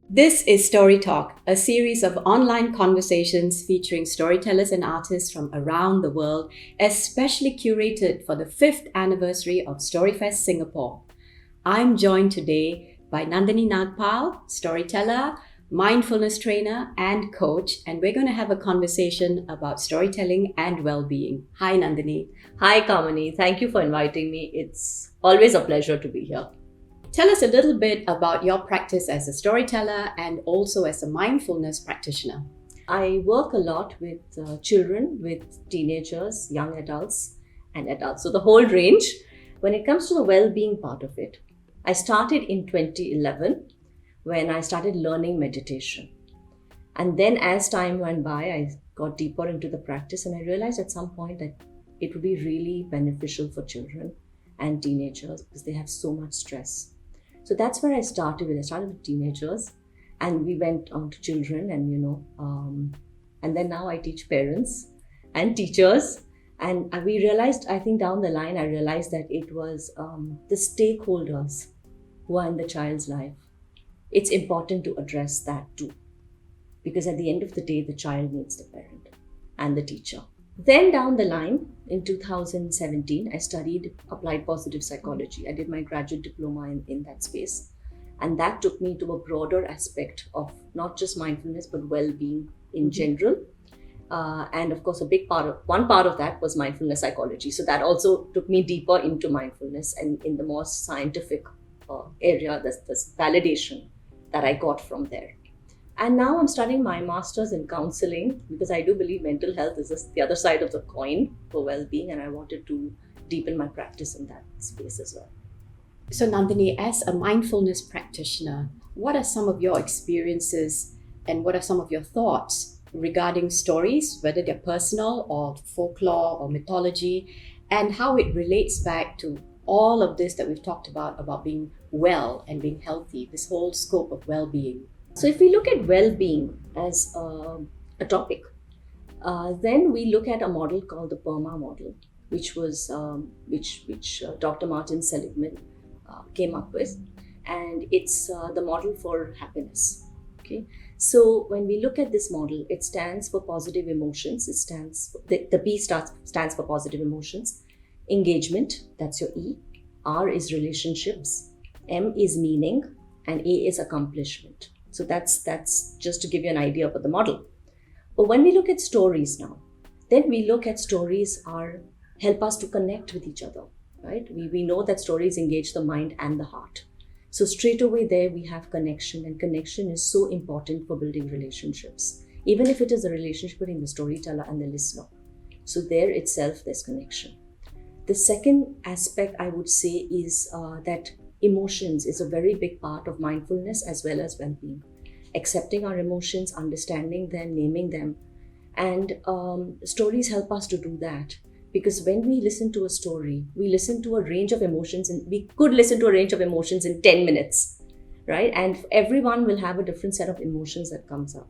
This is Story Talk, a series of online conversations featuring storytellers and artists from around the world, especially curated for the 5th anniversary of StoryFest Singapore. I'm joined today by Nandini Nagpal, storyteller, mindfulness trainer, and coach, and we're going to have a conversation about storytelling and well-being. Hi, Nandini. Hi, Kamini. Thank you for inviting me. It's always a pleasure to be here. Tell us a little bit about your practice as a storyteller and also as a mindfulness practitioner. I work a lot with children, with teenagers, young adults, and adults. So the whole range. When it comes to the well-being part of it, I started in 2011 when I started learning meditation. And then as time went by, I got deeper into the practice and I realized at some point that it would be really beneficial for children and teenagers because they have so much stress. So that's where I started with. I started with teenagers and we went on to children and then now I teach parents and teachers. And we realized, I think down the line, I realized that it was the stakeholders who are in the child's life. It's important to address that too. Because at the end of the day, the child needs the parent and the teacher. Then down the line, in 2017, I studied applied positive psychology. I did my graduate diploma in that space. And that took me to a broader aspect of not just mindfulness, but well-being in general. And of course, one part of that was mindfulness psychology. So that also took me deeper into mindfulness and in the more scientific area, this validation that I got from there. And now I'm studying my master's in counseling because I do believe mental health is the other side of the coin for well-being, and I wanted to deepen my practice in that space as well. So Nandini, as a mindfulness practitioner, what are some of your experiences and what are some of your thoughts regarding stories, whether they're personal or folklore or mythology, and how it relates back to all of this that we've talked about being well and being healthy, this whole scope of well-being? So if we look at well-being as a topic, then we look at a model called the PERMA model, which Dr. Martin Seligman came up with, and it's the model for happiness. Okay, so when we look at this model, it stands for positive emotions. It stands the P stands for positive emotions. Engagement, that's your E. R is relationships. M is meaning, and A is accomplishment. So that's just to give you an idea of the model. But when we look at stories now, then we look at stories help us to connect with each other, right? We know that stories engage the mind and the heart. So straight away there we have connection, and connection is so important for building relationships, even if it is a relationship between the storyteller and the listener. So there itself there's connection. The second aspect I would say is that emotions is a very big part of mindfulness as well as well-being. Accepting our emotions, understanding them, naming them. And stories help us to do that. Because when we listen to a story, we listen to a range of emotions, and we could listen to a range of emotions in 10 minutes, right? And everyone will have a different set of emotions that comes up.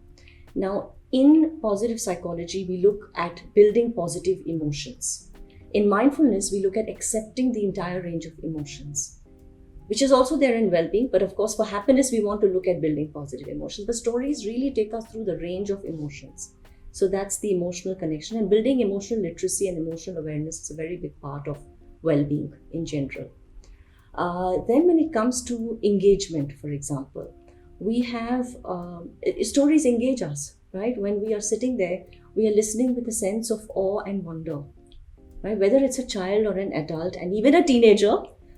Now, in positive psychology, we look at building positive emotions. In mindfulness, we look at accepting the entire range of emotions, which is also there in well-being. But of course, for happiness, we want to look at building positive emotions. But stories really take us through the range of emotions. So that's the emotional connection, and building emotional literacy and emotional awareness is a very big part of well-being in general. Then when it comes to engagement, for example, we have stories engage us, right? When we are sitting there, we are listening with a sense of awe and wonder, right? Whether it's a child or an adult and even a teenager,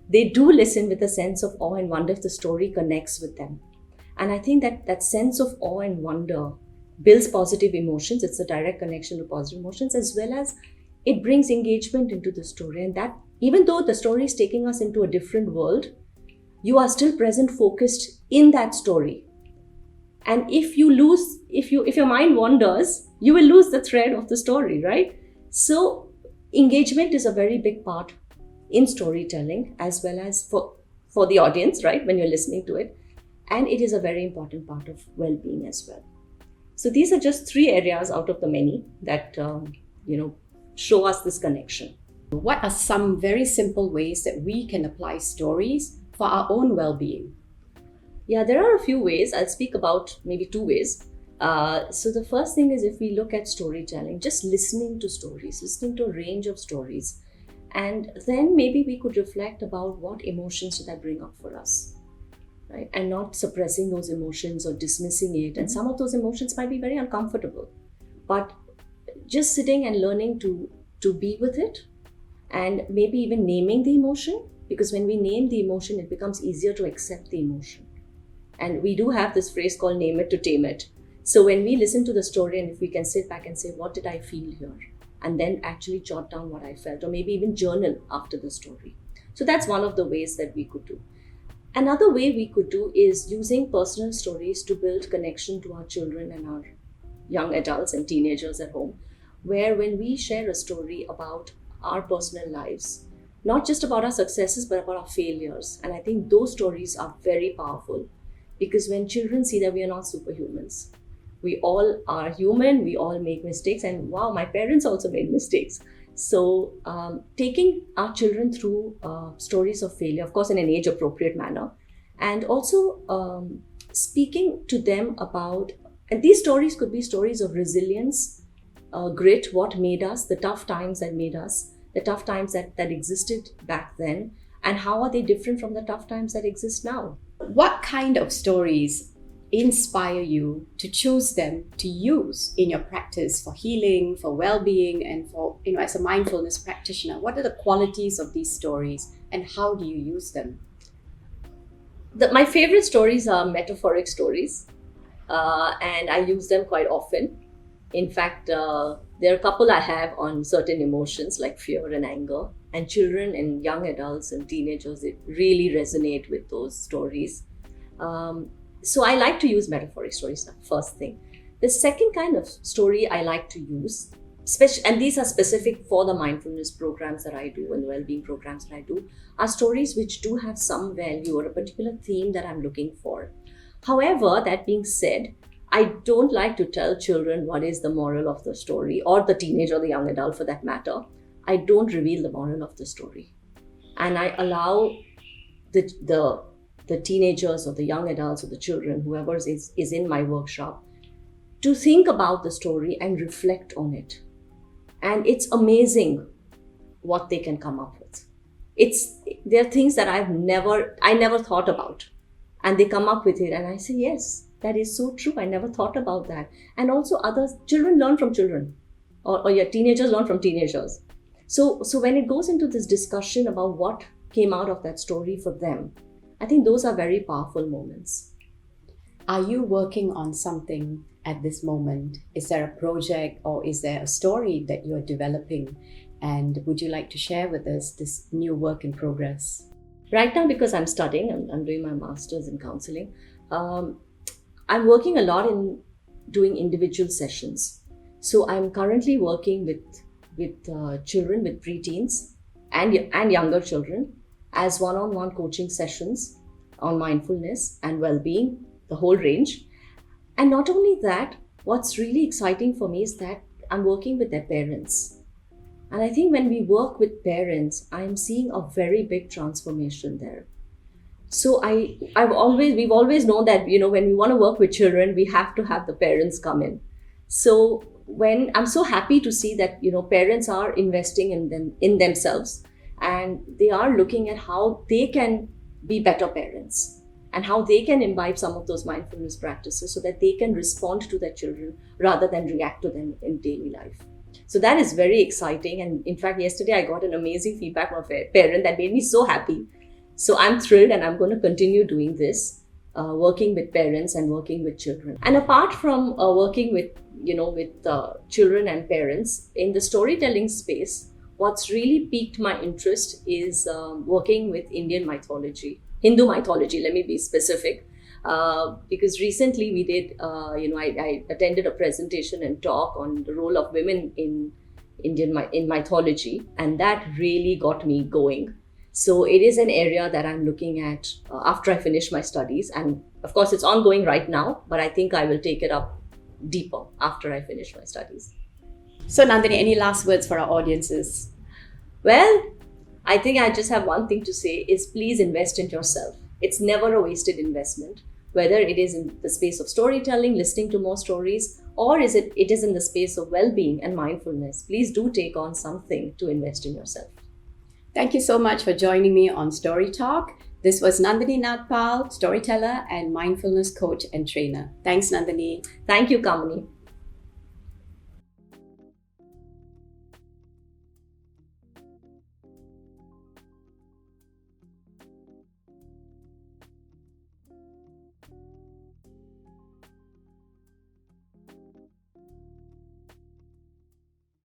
they do listen with a sense of awe and wonder if the story connects with them. And I think that sense of awe and wonder builds positive emotions. It's a direct connection to positive emotions, as well as it brings engagement into the story. And that even though the story is taking us into a different world, you are still present, focused in that story. And if your mind wanders, you will lose the thread of the story, right? So engagement is a very big part in storytelling, as well as for the audience, right, when you're listening to it. And it is a very important part of well-being as well. So these are just 3 areas out of the many that show us this connection. What are some very simple ways that we can apply stories for our own well-being? Yeah, there are a few ways. I'll speak about maybe two ways. So the first thing is, if we look at storytelling, just listening to stories, listening to a range of stories, and then maybe we could reflect about what emotions did that bring up for us, right? And not suppressing those emotions or dismissing it. And some of those emotions might be very uncomfortable, but just sitting and learning to be with it, and maybe even naming the emotion, because when we name the emotion, it becomes easier to accept the emotion. And we do have this phrase called name it to tame it. So when we listen to the story, and if we can sit back and say, what did I feel here? And then actually jot down what I felt, or maybe even journal after the story. So that's one of the ways that we could do. Another way we could do is using personal stories to build connection to our children and our young adults and teenagers at home, where when we share a story about our personal lives, not just about our successes, but about our failures. And I think those stories are very powerful, because when children see that we are not superhumans, we all are human, we all make mistakes, and wow, my parents also made mistakes. So taking our children through stories of failure, of course in an age appropriate manner, and also speaking to them about, and these stories could be stories of resilience, grit, what made us, the tough times that made us, the tough times that existed back then, and how are they different from the tough times that exist now. What kind of stories inspire you to choose them to use in your practice for healing, for well-being, and for, as a mindfulness practitioner? What are the qualities of these stories, and how do you use them? My favorite stories are metaphoric stories, and I use them quite often. In fact, there are a couple I have on certain emotions like fear and anger, and children and young adults and teenagers, they really resonate with those stories. So I like to use metaphoric stories, first thing. The second kind of story I like to use, and these are specific for the mindfulness programs that I do and the well-being programs that I do, are stories which do have some value or a particular theme that I'm looking for. However, that being said, I don't like to tell children what is the moral of the story, or the teenager or the young adult for that matter. I don't reveal the moral of the story. And I allow the teenagers or the young adults or the children, whoever is in my workshop, to think about the story and reflect on it. And it's amazing what they can come up with. There are things that I never thought about. And they come up with it, and I say, yes, that is so true. I never thought about that. And also children learn from children, or your teenagers learn from teenagers. So when it goes into this discussion about what came out of that story for them, I think those are very powerful moments. Are you working on something at this moment? Is there a project, or is there a story that you're developing? And would you like to share with us this new work in progress? Right now, because I'm studying, I'm doing my master's in counseling, I'm working a lot in doing individual sessions. So I'm currently working with children, with preteens and younger children, as one-on-one coaching sessions on mindfulness and well-being, the whole range. And not only that, what's really exciting for me is that I'm working with their parents. And I think when we work with parents, I'm seeing a very big transformation there. So we've always known that, when we want to work with children, we have to have the parents come in. So when I'm so happy to see that, parents are investing in themselves, and they are looking at how they can be better parents and how they can imbibe some of those mindfulness practices so that they can respond to their children rather than react to them in daily life. So that is very exciting. And in fact, yesterday I got an amazing feedback from a parent that made me so happy. So I'm thrilled, and I'm going to continue doing this, working with parents and working with children. And apart from working with children and parents in the storytelling space, what's really piqued my interest is working with Hindu mythology, let me be specific. Because recently we did, I attended a presentation and talk on the role of women in mythology, and that really got me going. So it is an area that I'm looking at after I finish my studies. And of course, it's ongoing right now, but I think I will take it up deeper after I finish my studies. So Nandini, any last words for our audiences? Well, I think I just have one thing to say is please invest in yourself. It's never a wasted investment. whether it is in the space of storytelling, listening to more stories, or it is in the space of well-being and mindfulness, please do take on something to invest in yourself. Thank you so much for joining me on Story Talk. This was Nandini Nagpal, storyteller and mindfulness coach and trainer. Thanks, Nandini. Thank you, Kamini.